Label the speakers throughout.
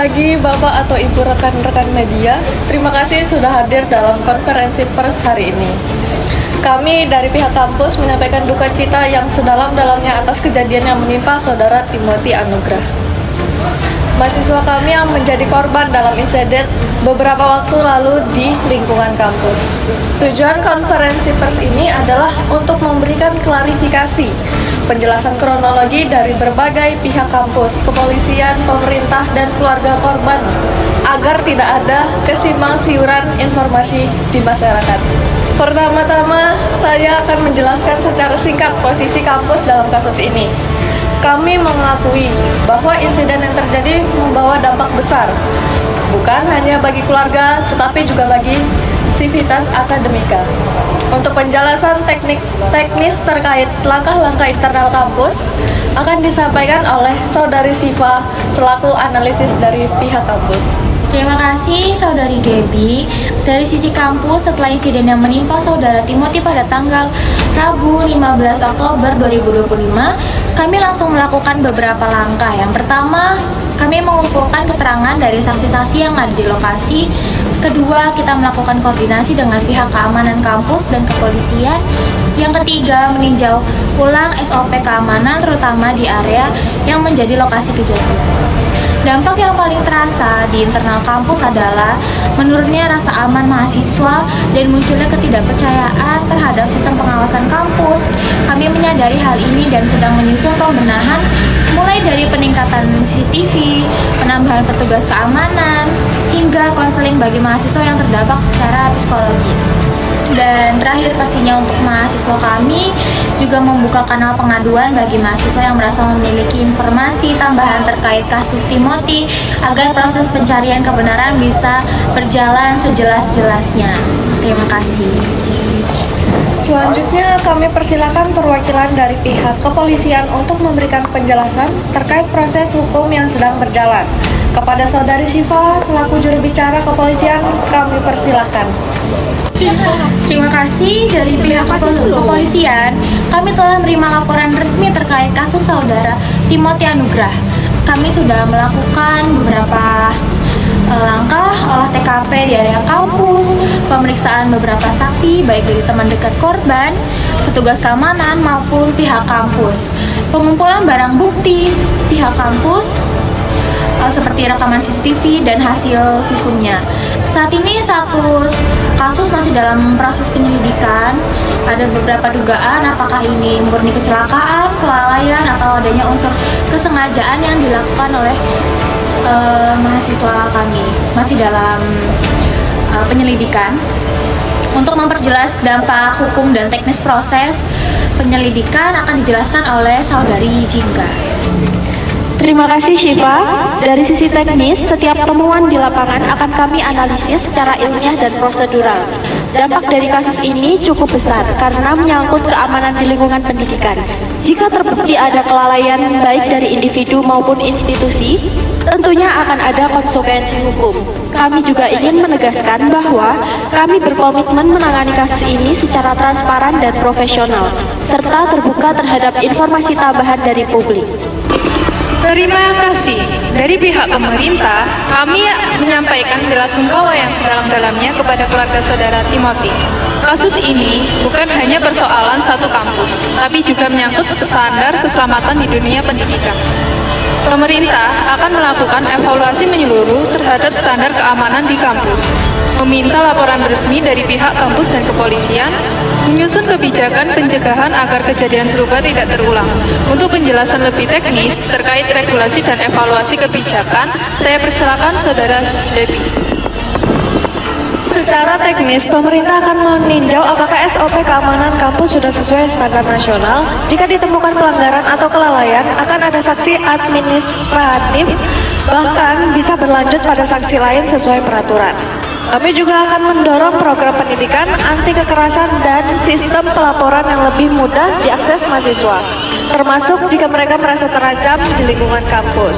Speaker 1: pagi Bapak atau Ibu rekan-rekan media. Terima kasih sudah hadir dalam konferensi pers hari ini. Kami dari pihak kampus menyampaikan duka cita yang sedalam-dalamnya atas kejadian yang menimpa Saudara Timothy Anugrah, mahasiswa kami yang menjadi korban dalam insiden beberapa waktu lalu di lingkungan kampus. Tujuan konferensi pers ini adalah untuk memberikan klarifikasi, penjelasan kronologi dari berbagai pihak kampus, kepolisian, pemerintah, dan keluarga korban agar tidak ada kesimpang siuran informasi di masyarakat. Pertama-tama, saya akan menjelaskan secara singkat posisi kampus dalam kasus ini. Kami mengakui bahwa insiden yang terjadi membawa dampak besar, bukan hanya bagi keluarga, tetapi juga bagi sivitas akademika. Untuk penjelasan teknis terkait langkah-langkah internal kampus akan disampaikan oleh Saudari Siva selaku analisis dari pihak kampus.
Speaker 2: Terima kasih Saudari Debbie. Dari sisi kampus, setelah insiden yang menimpa Saudara Timothy pada tanggal Rabu 15 Oktober 2025, kami langsung melakukan beberapa langkah. Yang pertama, kami mengumpulkan keterangan dari saksi-saksi yang ada di lokasi. Kedua, kita melakukan koordinasi dengan pihak keamanan kampus dan kepolisian. Yang ketiga, meninjau ulang SOP keamanan terutama di area yang menjadi lokasi kejadian. Dampak yang paling terasa di internal kampus adalah menurunnya rasa aman mahasiswa dan munculnya ketidakpercayaan terhadap sistem pengawasan kampus. Kami menyadari hal ini dan sedang menyusun pembenahan mulai dari peningkatan CCTV, penambahan petugas keamanan, hingga konseling bagi mahasiswa yang terdampak secara psikologis. Dan terakhir pastinya untuk mahasiswa kami juga membuka kanal pengaduan bagi mahasiswa yang merasa memiliki informasi tambahan terkait kasus Timothy agar proses pencarian kebenaran bisa berjalan sejelas-jelasnya. Terima kasih.
Speaker 1: Selanjutnya kami persilakan perwakilan dari pihak kepolisian untuk memberikan penjelasan terkait proses hukum yang sedang berjalan. Kepada Saudari Siva selaku juru bicara kepolisian, kami persilakan.
Speaker 2: Terima kasih. Dari pihak kepolisian, kami telah menerima laporan resmi terkait kasus Saudara Timothy Anugrah. Kami sudah melakukan beberapa langkah olah TKP di area kampus, pemeriksaan beberapa saksi baik dari teman dekat korban, petugas keamanan maupun pihak kampus, pengumpulan barang bukti pihak kampus seperti rekaman CCTV dan hasil visumnya. Saat ini status kasus masih dalam proses penyelidikan. Ada beberapa dugaan apakah ini murni kecelakaan, kelalaian, atau adanya unsur kesengajaan yang dilakukan oleh mahasiswa kami. Masih dalam penyelidikan. Untuk memperjelas dampak hukum dan teknis proses penyelidikan akan dijelaskan oleh Saudari Jingga.
Speaker 3: Terima kasih Syifa. Dari sisi teknis, setiap temuan di lapangan akan kami analisis secara ilmiah dan prosedural. Dampak dari kasus ini cukup besar karena menyangkut keamanan di lingkungan pendidikan. Jika terbukti ada kelalaian baik dari individu maupun institusi, tentunya akan ada konsekuensi hukum. Kami juga ingin menegaskan bahwa kami berkomitmen menangani kasus ini secara transparan dan profesional, serta terbuka terhadap informasi tambahan dari publik.
Speaker 4: Terima kasih. Dari pihak pemerintah, kami menyampaikan bela sungkawa yang sedalam-dalamnya kepada keluarga Saudara Timothy. Kasus ini bukan hanya persoalan satu kampus, tapi juga menyangkut standar keselamatan di dunia pendidikan. Pemerintah akan melakukan evaluasi menyeluruh terhadap standar keamanan di kampus, meminta laporan resmi dari pihak kampus dan kepolisian, menyusun kebijakan pencegahan agar kejadian serupa tidak terulang. Untuk penjelasan lebih teknis terkait regulasi dan evaluasi kebijakan, saya persilakan Saudara Debbie.
Speaker 1: Secara teknis, pemerintah akan meninjau apakah SOP keamanan kampus sudah sesuai standar nasional. Jika ditemukan pelanggaran atau kelalaian, akan ada sanksi administratif, bahkan bisa berlanjut pada sanksi lain sesuai peraturan. Kami juga akan mendorong program pendidikan anti kekerasan dan sistem pelaporan yang lebih mudah diakses mahasiswa, termasuk jika mereka merasa terancam di lingkungan kampus.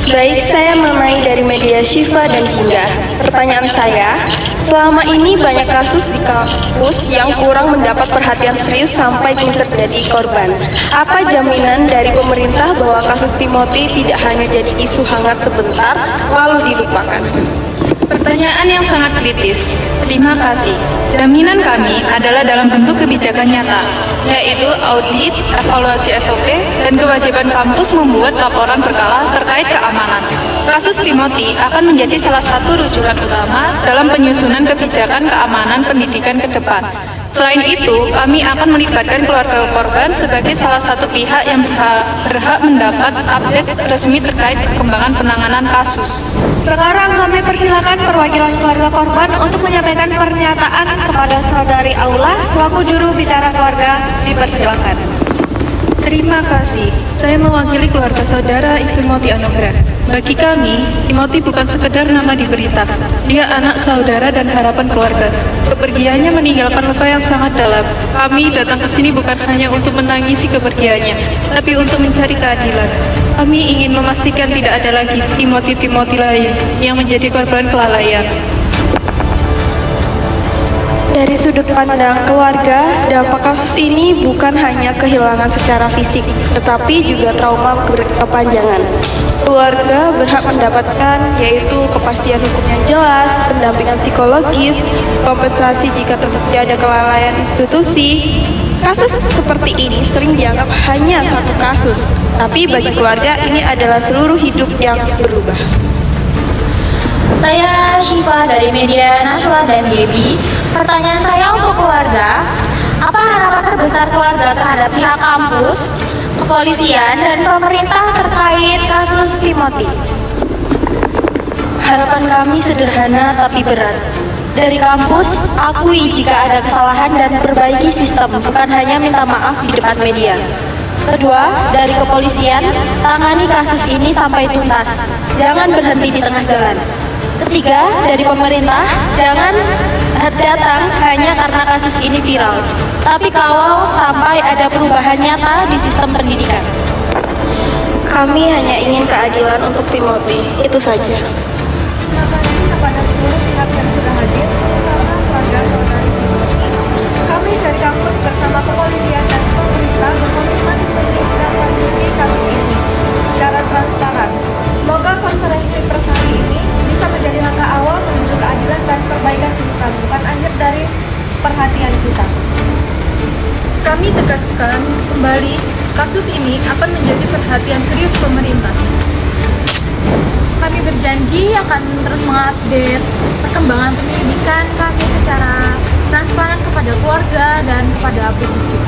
Speaker 5: Baik, saya Mamai dari media Syifa dan Jingga. Pertanyaan saya, selama ini banyak kasus di kampus yang kurang mendapat perhatian serius sampai kini terjadi korban. Apa jaminan dari pemerintah bahwa kasus Timothy tidak hanya jadi isu hangat sebentar lalu dilupakan?
Speaker 4: Pertanyaan yang sangat kritis. Terima kasih. Jaminan kami adalah dalam bentuk kebijakan nyata, yaitu audit, evaluasi SOP, dan kewajiban kampus membuat laporan berkala terkait keamanan. Kasus Timothy akan menjadi salah satu rujukan utama dalam penyusunan kebijakan keamanan pendidikan ke depan. Selain itu, kami akan melibatkan keluarga korban sebagai salah satu pihak yang berhak mendapat update resmi terkait perkembangan penanganan kasus.
Speaker 1: Sekarang kami persilakan perwakilan keluarga korban untuk menyampaikan pernyataan kepada saudari Aula selaku juru bicara keluarga. Dipersilakan.
Speaker 4: Terima kasih. Saya mewakili keluarga saudara Timothy Anugrah. Bagi kami, Timothy bukan sekedar nama di berita. Dia anak, saudara, dan harapan keluarga. Kepergiannya meninggalkan luka yang sangat dalam. Kami datang ke sini bukan hanya untuk menangisi kepergiannya, tapi untuk mencari keadilan. Kami ingin memastikan tidak ada lagi Timothy lain yang menjadi korban kelalaian.
Speaker 5: Dari sudut pandang keluarga, dampak kasus ini bukan hanya kehilangan secara fisik, tetapi juga trauma berkepanjangan. Keluarga berhak mendapatkan yaitu kepastian hukum yang jelas, pendampingan psikologis, kompensasi jika terbukti ada kelalaian institusi. Kasus seperti ini sering dianggap hanya satu kasus, tapi bagi keluarga ini adalah seluruh hidup yang berubah.
Speaker 2: Saya Syifa dari media Nashwa dan Debbie. Pertanyaan saya untuk keluarga, apa harapan terbesar keluarga terhadap pihak kampus, kepolisian, dan pemerintah terkait kasus Timothy? Harapan kami sederhana tapi berat. Dari kampus, akui jika ada kesalahan dan perbaiki sistem, bukan hanya minta maaf di depan media. Kedua, dari kepolisian, tangani kasus ini sampai tuntas. Jangan berhenti di tengah jalan. Ketiga, dari pemerintah, jangan datang hanya karena kasus ini viral, tapi kawal sampai ada perubahan nyata di sistem pendidikan.
Speaker 5: Kami hanya ingin keadilan untuk Timothy, itu saja.
Speaker 1: Terima kasih kepada seluruh pihak yang sudah hadir, terutama keluarga saudari Timothy. Kami dari kampus bersama kepolisian dan pemerintah berkomitmen menindaklanjuti kasus ini secara transparan. Semoga konferensi pers hari ini bisa menjadi langkah awal menuju keadilan dan perbaikan sistem, bukan akhir dari perhatian kita.
Speaker 4: Kami tegaskan kembali, kasus ini akan menjadi perhatian serius pemerintah.
Speaker 2: Kami berjanji akan terus mengupdate perkembangan penyelidikan kami secara transparan kepada keluarga dan kepada publik.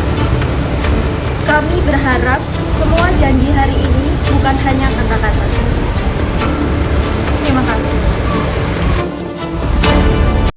Speaker 3: Kami berharap semua janji hari ini bukan hanya kata-kata,